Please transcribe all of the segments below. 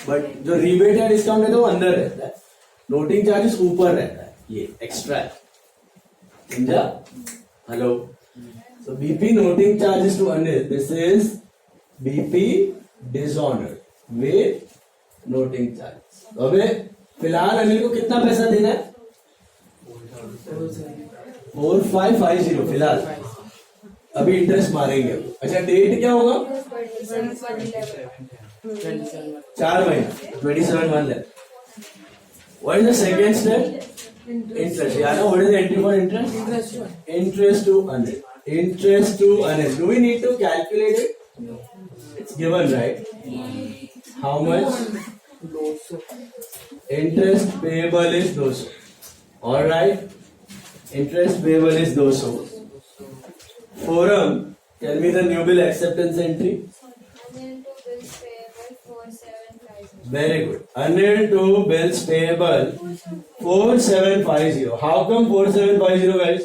But जो rebate या discount है तो वो अंदर रहता है, नोटिंग चार्जेस ऊपर रहता है, ये एक्स्ट्रा है, समझा? Hello, so BP noting charges to Anil, this is BP dishonour with noting charges. अबे फिलहाल अनिल को कितना पैसा देना है? 4550 फिलहाल, अभी इंटरेस्ट मारेंगे। अच्छा डेट क्या होगा? 4 महीना, 27 month left. What is the second step? Interest. Yeah, what is the entry for interest? Interest to Anil. Interest to Anil. Do we need to calculate it? No. It's given, right? How much? Interest payable is 200. All right. Interest payable is 200. Forum, tell me the new bill acceptance entry. Anil to bills payable 4750. Very good. Anil to bills payable 4750. How come 4750, guys?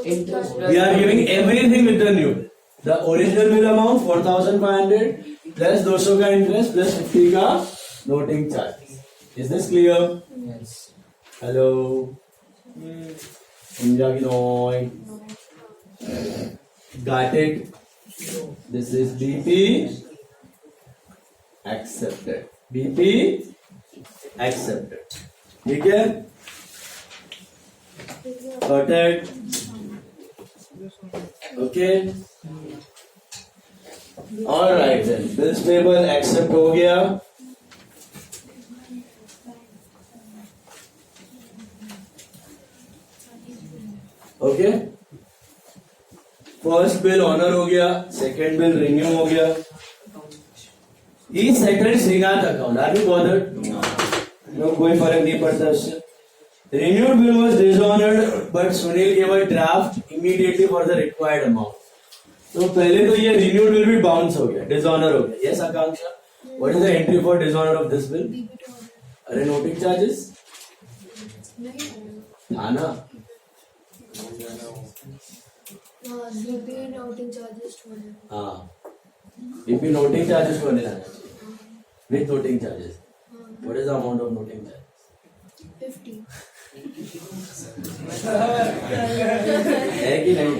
Interest We are giving everything with the new bill. The original bill amount 4500 plus 200 का interest plus 50 का noting charge. Is this clear? Yes. Hello. समझा कि नहीं? Got it? This is BP accepted. BP accepted. ठीक है? Got it? Okay. All right then. Bills payable accept हो गया. Okay, first bill honour हो गया, सेकंड बिल रिन्यू हो गया। Each settled Shrinath account, are you bothered? No, कोई फर्क नहीं पड़ता उससे। Renewed bill was dishonored, but Sunil gave a draft immediately for the required amount. तो पहले तो ये renewed bill भी बाउंस हो गया, डिसऑनर हो गया। Yes, Akanksha, what is the entry for dishonor of this bill? अरे नोटिंग चार्जेस था ना? बीपी नोटिंग चार्जेस हाँ, बीपी नोटिंग चार्जेस को नहीं लाना चाहिए, with noting charges. What is the amount of noting charges? 50। है कि नहीं?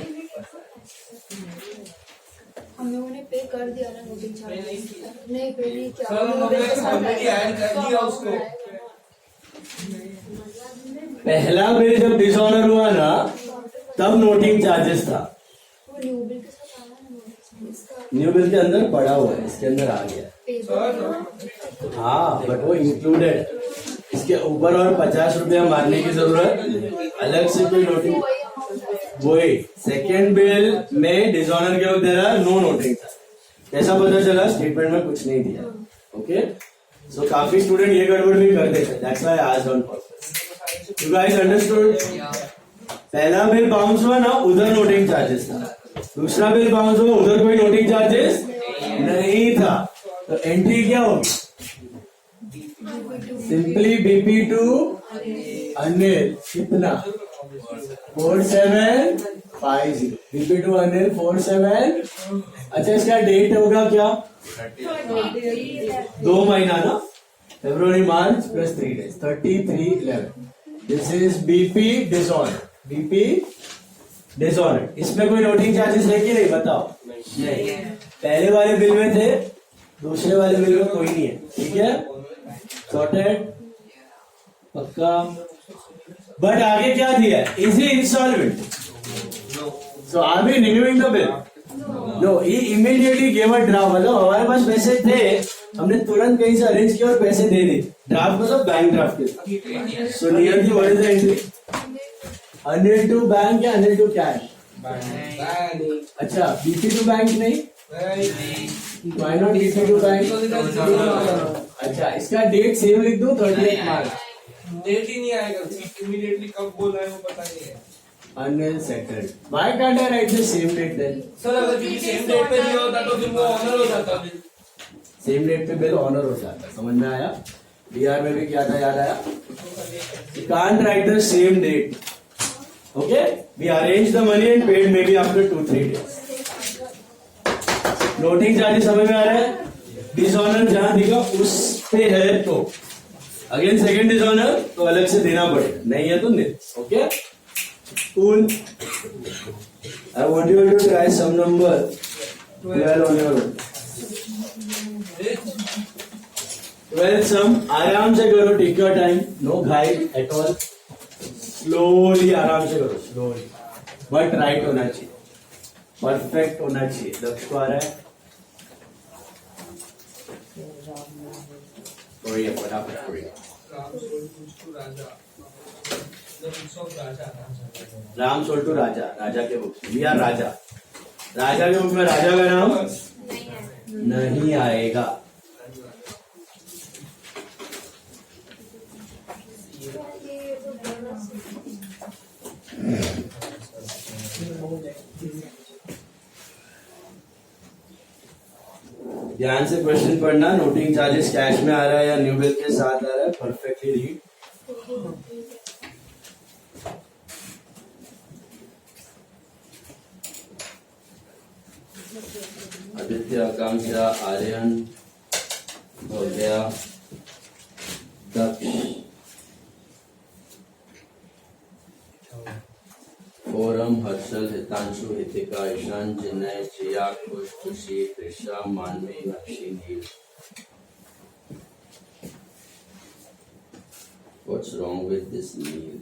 हम लोगों ने पे कर दिया ना नोटिंग चार्जेस। नहीं पे नहीं किया। सर हमने ऑलरेडी ऐड कर दिया उसको। पहला बिल जब डिसऑनर हुआ ना तब नोटिंग चार्जेस था, वो न्यू बिल के साथ आया ना नोटिस इसका न्यू बिल के अंदर पड़ा हुआ है, इसके अंदर आ गया। पे हाँ, बट वो इंक्लूडेड, इसके ऊपर और 50 रुपया मारने की जरूरत अलग से कोई नोटिंग। वही सेकेंड बिल में डिसऑनर के वक्त दे रहा नो नोटिंग था। कैसा पता चला? स्टेटमेंट में कुछ नहीं दिया। ओके, सो काफी स्टूडेंट ये गड़बड़ भी कर देते हैं, that's why I asked on purpose. You guys understood? पहला बिल बाउंस हुआ ना, उधर नोटिंग चार्जेस था, दूसरा बिल बाउंस हुआ, उधर कोई नोटिंग चार्जेस नहीं था। तो एंट्री क्या होगी? सिंपली बीपी टू अनिल, कितना? 4750। BP to Anil 47। अच्छा, इसका डेट होगा क्या? 2 महीना ना, फरवरी मार्च plus 3 days, 3311। This is BP dishonour, BP dishonour. इसमें कोई नोटिंग चार्जेस है कि नहीं? बताओ। नहीं, पहले वाले बिल में थे, दूसरे वाले बिल में कोई नहीं है। ठीक है, सॉर्टेड, पक्का। बट आगे क्या दिया है? Is he instalment? So are we renewing the bill? No, he immediately give a draft. मतलब हमारे पास पैसे थे, हमने तुरंत कहीं से अरेंज किया और पैसे दे दी। ड्राफ्ट मतलब बैंक ड्राफ्ट के। So near the what is the entry? Anil to bank या अनिल टू कैश? अच्छा, बीपी टू बैंक नहीं? Why not BP to bank? अच्छा, इसका डेट सेम लिख दो, 38 मार्च। डेट ही नहीं आएगा, इमीडिएटली कब बोला है वो पता नहीं है। Anil settled. Why can't I write the same date then? Sir अगर किसी सेम डेट पे दिया होता तो फिर वो ऑनर हो जाता। सेम डेट पे बिल ऑनर हो जाता। समझ में आया? बीआर में भी क्या था, याद आया? You can't write the same date. Okay? We arranged the money and paid maybe after 2-3 days. Noting charges समझ में आ रहा है? डिसऑनर जहां दिखा उस पे है तो अगेन सेकंड डिसऑनर तो अलग से देना पड़ेगा, नहीं है तो नहीं. Okay cool. I want you to try some number 12 on your own. 12 some आराम से करो, टेक योर टाइम, नो घाई एट ऑल. स्लोली आराम से करो, स्लोली, बट राइट होना चाहिए, परफेक्ट होना चाहिए. लक्ष्य को आ रहा है. पढ़िए फटाफट पढ़िए. राम सोल टू राजा, राजा के बुक वी आर राजा. राजा के बुक में राजा का नाम नहीं आएगा. ध्यान से क्वेश्चन पढ़ना. नोटिंग चार्जेस कैश में आ रहा है या न्यू बिल के साथ आ रहा है, परफेक्टली रीड. आदित्य, आकांक्षा, आर्यन, भव्या, दक्ष, फोरम, हर्षल, हितांशु, हितिका, ईशान, चिन्मय, जिया, खुश, खुशी, त्रिषा, मानवी, नक्शी, नील. What's wrong with this Neil?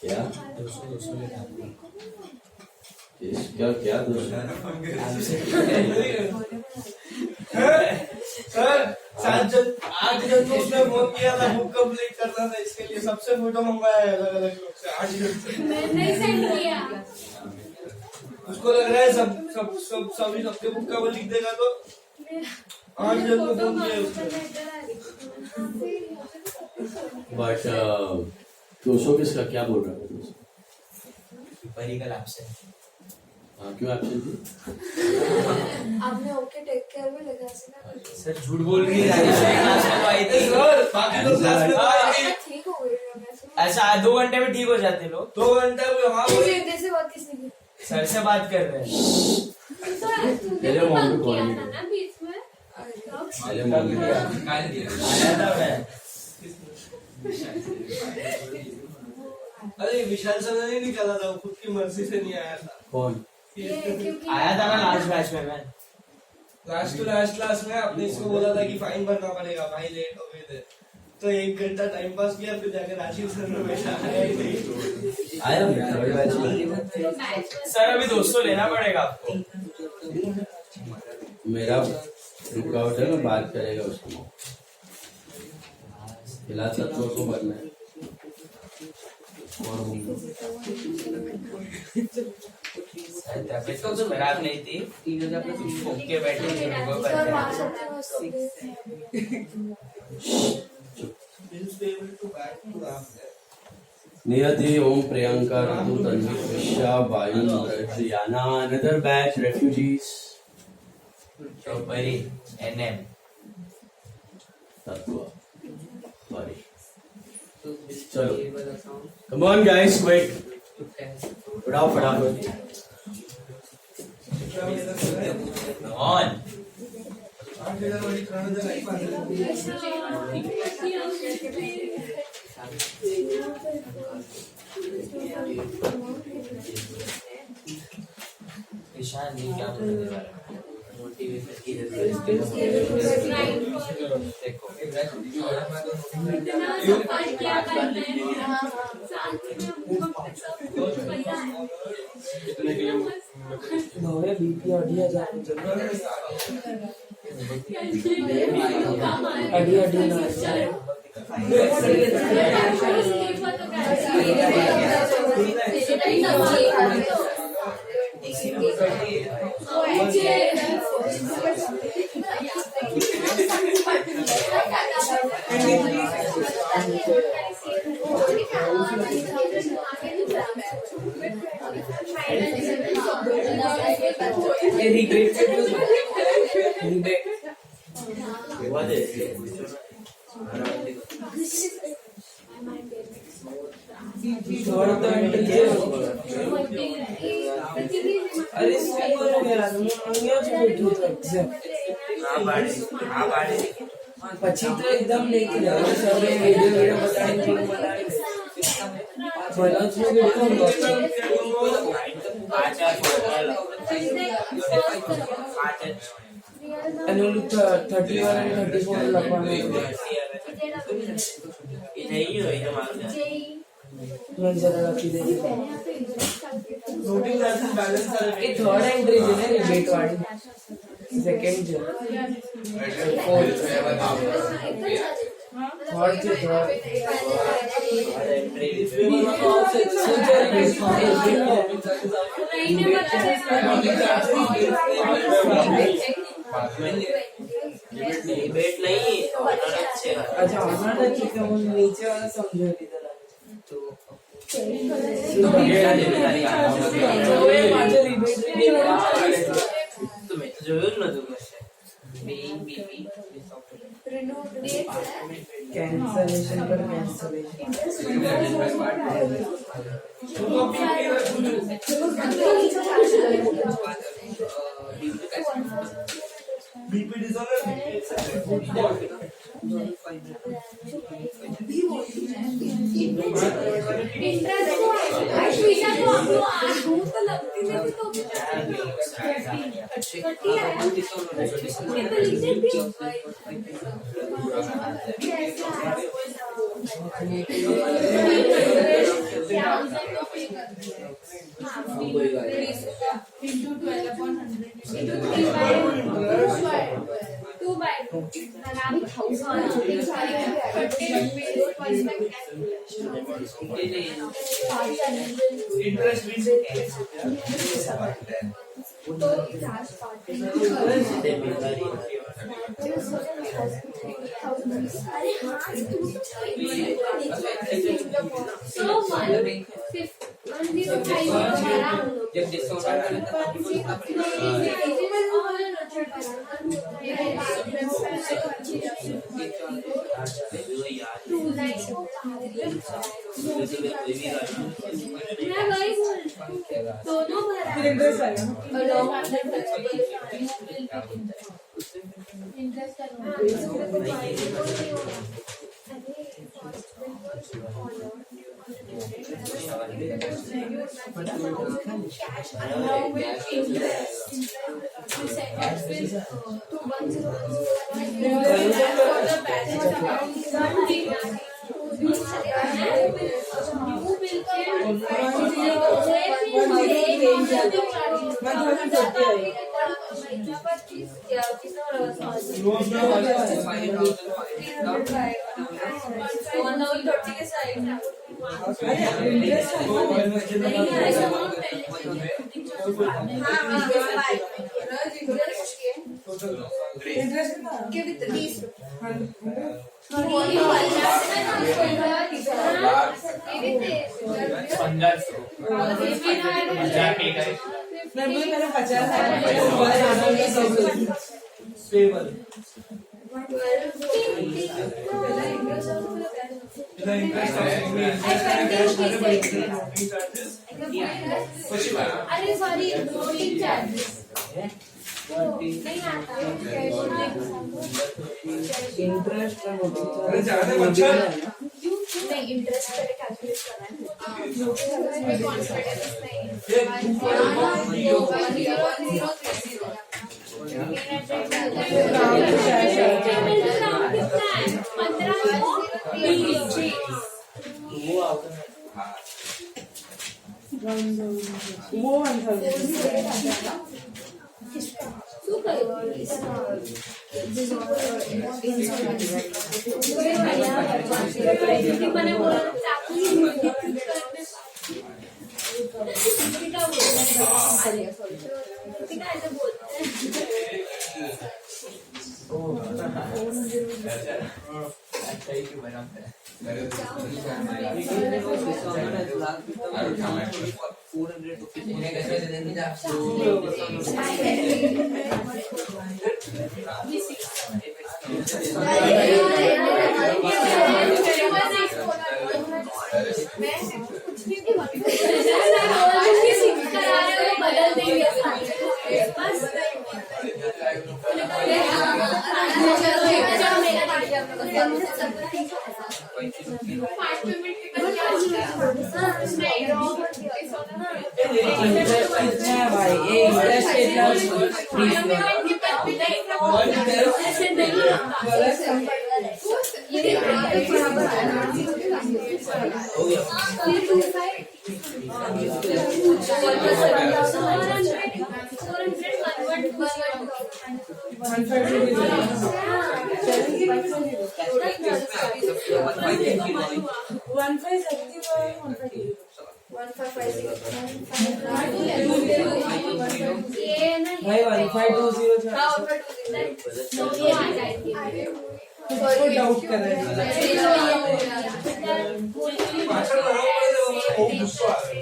क्या इसका क्या दोष है? सर 8 जन को उसने फोन किया था, बुक कंप्लीट करना था, इसके लिए सबसे फोटो मंगवाया है अलग अलग लोग से. 8 जन से नहीं सेंड किया. उसको लग रहा है सभी सबके बुक का वो लिख देगा तो 8 जन को फोन किया उसने. बट 200 किसका क्या बोल रहा है? परिकल आपसे. हाँ क्यों एब्सेंट थी? आपने ओके टेक केयर में लगा सर झूठ बोल रही है. सर बाकी तो क्लास में ठीक हो गई. ऐसा 2 घंटे में ठीक हो जाते लोग. 2 घंटे में वहाँ से बात किसने की? सर से बात कर रहे हैं. तेरे मॉम को कॉल नहीं ना बीच में. तेरे मॉम को आया था मैं. अरे विशाल सर ने नहीं निकाला था, वो खुद की मर्जी से नहीं आया था. कौन? आया था ना लास्ट बैच में. मैं लास्ट टू लास्ट क्लास में आपने इसको बोला था कि फाइन भरना पड़ेगा, भाई लेट हो गए थे तो 1 घंटा टाइम पास किया, फिर जाकर राशिद सर ने बैठा आया ही नहीं. आया थर्ड बैच में. सर अभी 200 लेना पड़ेगा आपको. मेरा रुकावट है ना, बात करेगा उसको. फिलहाल तत्वों को भरना है. और तबीयत तो खराब नहीं थी, घूम के बैठे थे. नियति, ओम, प्रियंका, ऋतु, Tanvi, Krishya, Vayu, Yana. Another batch refugees. Pari NM तत्व सॉरी. चलो कम ऑन गाइस, क्विक फटाफट. ऑन. ईशान जी क्या बोल रहे हैं? मोटिवेशन की देखो अरे सुपर हो गया હું અહીંયા જ બેઠો હતો એક્ઝેક્ટ આ બાડે પછી તો એકદમ લેકે ગયો સરે વિડિયો બતાડી ઠીક બનાવી ભલો જ બેઠો અને ઓલું 31 અને 34 લખવાનું એ થઈ ગયો એ મારું મેં જરા લખી દેજો नोटिंग क्लासेस बैलेंस सारे એ થર્ડ એન્ટ્રી છે ને રિબેટ વાળી સેકન્ડ છે થર્ડ છે થર્ડ डिबेट नहीं अनारत છે अच्छा हमारा ठीक है वो नीचे वाला समझो इधर તો ओए माजे रिबेट તો મેં તો જોયું જ નતું કશે બીપી कैंसलेशन पर कैंसलेशन बीपी डिसऑर्डर इंटरेस्ट भी से जब डिस्काउंट स्टेबल अरे सॉरी नोटिंग चार्जेस नहीं आता इंटरेस्ट का अरे ज्यादा बच्चा नहीं इंटरेस्ट पहले कैलकुलेट करना है कॉन्फिडेंस नहीं वो आंसर बदल देंगे कितना है भाई ये इंटरेस्ट कितना हो गया भाई 1520 डाउट कर रहे પાછળ બહુ ગુસ્સો આવે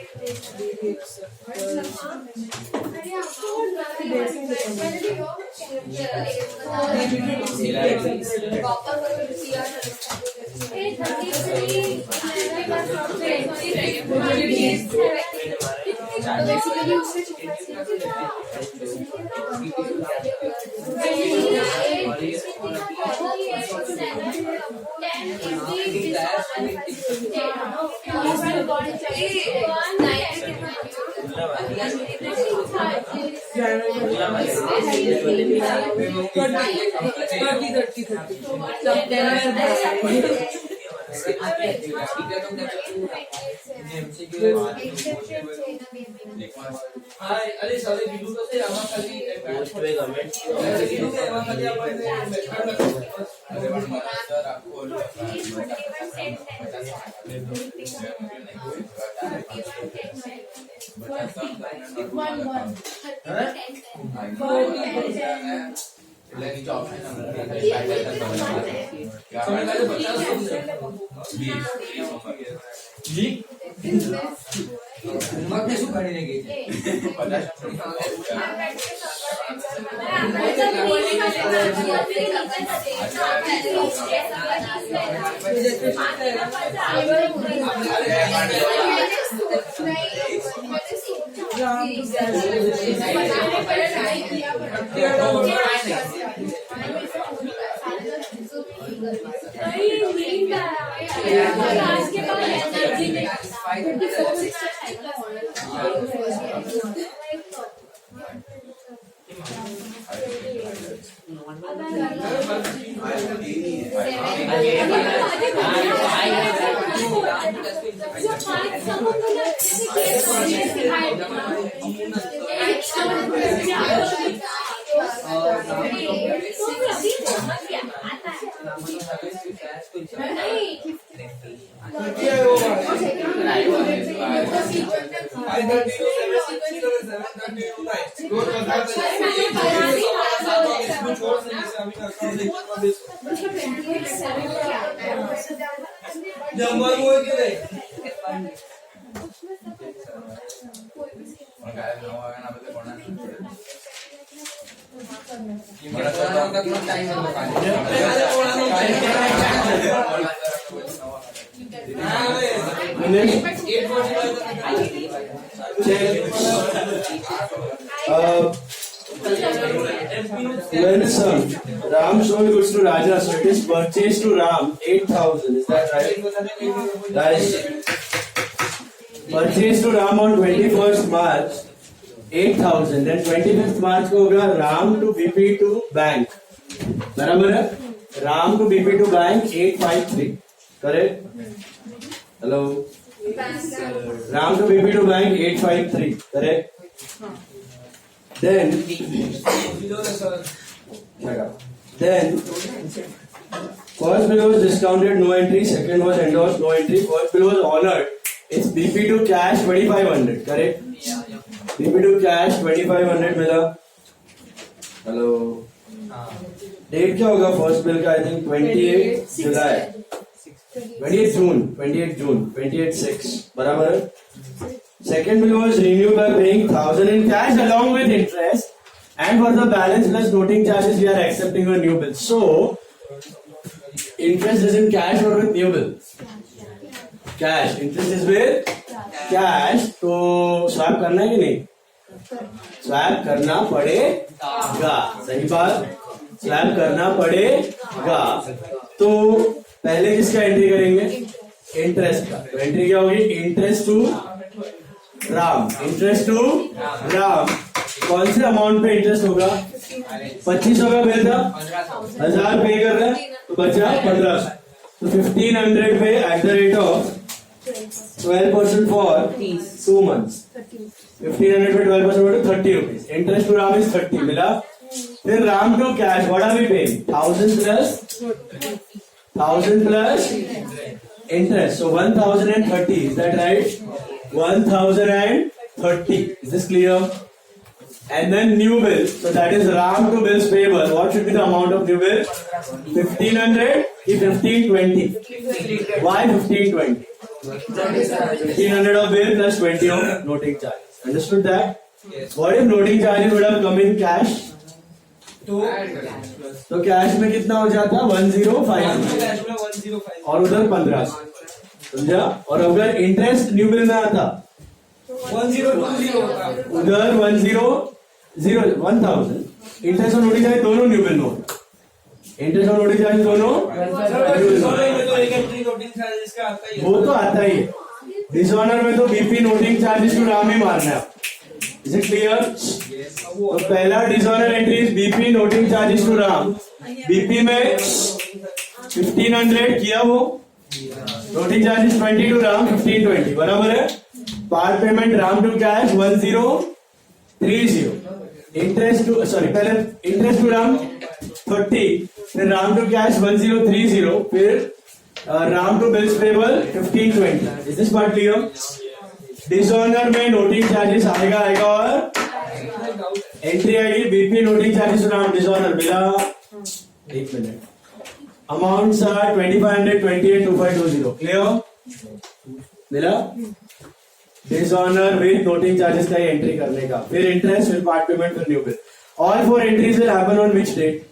અરે સાલે કીધું તો છે આમાં ખાલી પોસ્ટ पे कमेंट કીધું કે એમાં ખાલી આપણે શું કરીને ગઈ છે જમવાનું હોય કે નહીં When son Ram sold goods to Raja, so it is purchased to Ram 8,000. Is that right? That is purchased to Ram on 21st March 8,000. Then 25th March को होगा Ram to BP to bank. बराबर है? Ram to BP to bank 853. Correct? Hello. Ram to BP to bank 853. Correct? Then first bill was discounted, no entry. Second was endorsed, no entry. First bill was honored. It's BP to cash 2500. Correct? BP to cash 2500 मिला. Hello. Date क्या होगा first bill का? I think 28 जुलाई 28 जून 28/6 बराबर है. Second bill was renewed by paying 1000 in cash along with interest, and for the balance plus noting charges we are accepting a new bill. So interest is in cash or with new bill? Cash. Interest is with cash. तो swap करना है कि नहीं? Swap करना पड़ेगा. सही बात. Swap करना पड़ेगा. तो पहले किसका एंट्री करेंगे? इंटरेस्ट का. तो एंट्री क्या होगी? Interest to Ram, interest to Ram. कौन से अमाउंट पे इंटरेस्ट होगा? 2500 का बिल था, 1000 पे कर रहा है तो बचा 1500। तो 1500 पे at the rate of 12% for 2 months। 1500 पे 12% 30 rupees। Interest to Ram is 30 मिला। फिर Ram to cash what are we paying? 1000 plus interest, so 1030, is that right? 1030, is this clear? And then new bill, so that is Ram to bills payable. What should be the amount of new bill? 1500 or 1520? Why 1520? 1500 of bill plus 20 of noting charges. Understood that? Yes. What if noting charges would have come in cash? तो cash में कितना हो जाता? 1050 cash में 105 और उधर 1500, समझा? और अगर इंटरेस्ट न्यू बिल में आता 1020 होता। उधर 1000 इंटरेस्ट और नोटिंग चार्ज दोनों न्यू बिल में होता। इंटरेस्ट और नोटिंग चार्ज दोनों डिसऑनर में तो एक एंट्री नोटिंग चार्जेस का आता ही है। वो तो आता ही है। डिसऑनर में तो BP noting charges to Ram ही मारना है। Is it clear? तो पहला dishonour entry is BP noting charges to Ram. BP में 1500 किया वो, नोटिंग चार्जेस 20 टू राम 1520, बराबर है। Part payment Ram to cash 1030। Interest to पहले इंटरेस्ट टू राम 30, फिर राम टू कैश 1030, फिर Ram to bills payable 1520। Is this part clear? Dishonour में नोटिंग चार्जेस आएगा और एंट्री आएगी BP noting charges Ram dishonour मिला। एक मिनट, अमाउंट्स आर 2500, 28, 2520, क्लियर? मिला। डिसऑनर विद नोटिंग चार्जेस का एंट्री करने का, फिर इंटरेस्ट, फिर पार्ट पेमेंट, फिर new bill. All 4 entries will happen on which date?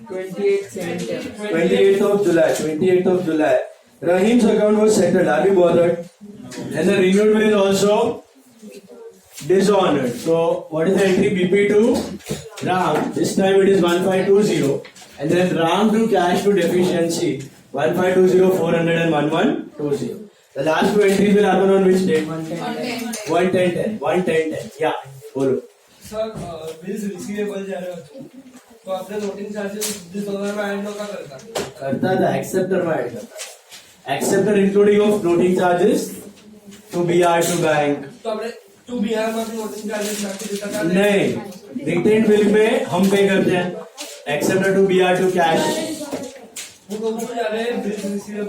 28th of July. 28th of July. Rahim's account was settled. Are we bothered? And the renewed bill is also dishonored. So what is the entry? BP to Ram. This time it is 1520. And then Ram to cash to deficiency 1520, 400 and 1120. The last 2 entries will happen on which date? 11010. 11010. Yeah. बोलो. Sir bills receivable जा रहे हो तो आपने noting charges dishonour में add नका करता था, एक्सेप्टर में ऐड करता। Acceptor including of noting charges to BR to bank. तो आपने टू बीआर में भी नोटिंग चार्जेस रख देता था? नहीं, रिटेन बिल में हम पे करते हैं, acceptor to BR to cash. वो तो जा रहे हैं बिल्स रिसीवेबल